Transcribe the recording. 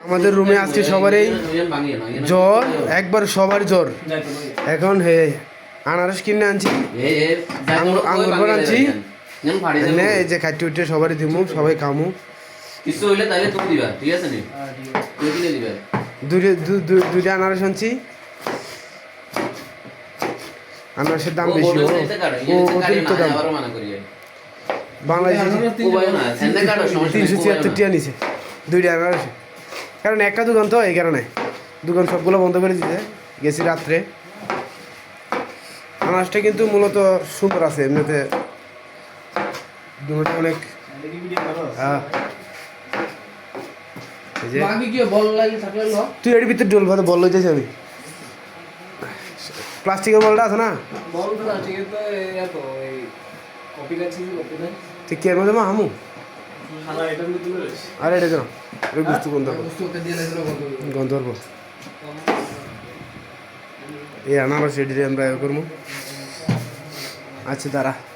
আমাদের রুমে আজকে সবারই জ্বর, একবার সবার জ্বর। এখন হে আনারস কিনে আনছি, আঙ্গুর করে আনছি, এই যে খাইতে উঠে সবারই দিমু, সবাই খামু। কিছু হইলে তাহলে তুমি দিবা, ঠিক আছে নি? তুমি কিনে দিবা। দুইটা আনারস আনছি। আনারসের দাম বেশি, ও অতিরিক্ত দাম। বাংলাদেশে 376 টাকা নিছে দুইটা আনারস, কারণ একটা দোকান তো, এই কারণে দোকান সবগুলো বন্ধ করে দিতে গেছি রাত্রে। আনারসটা কিন্তু মূলত সুন্দর আছে, এমনিতে দুটো অনেক। তুই এর ভিতরে ডোল ভাতে বল লইতেছি আমি, প্লাস্টিকের বলটা আছে না, তুই কে মধ্যে মা হামু আরে এটা কেন গুস্তু গন্ধর্ব এই আনারস এটি আমরা করবো। আচ্ছা দাঁড়া।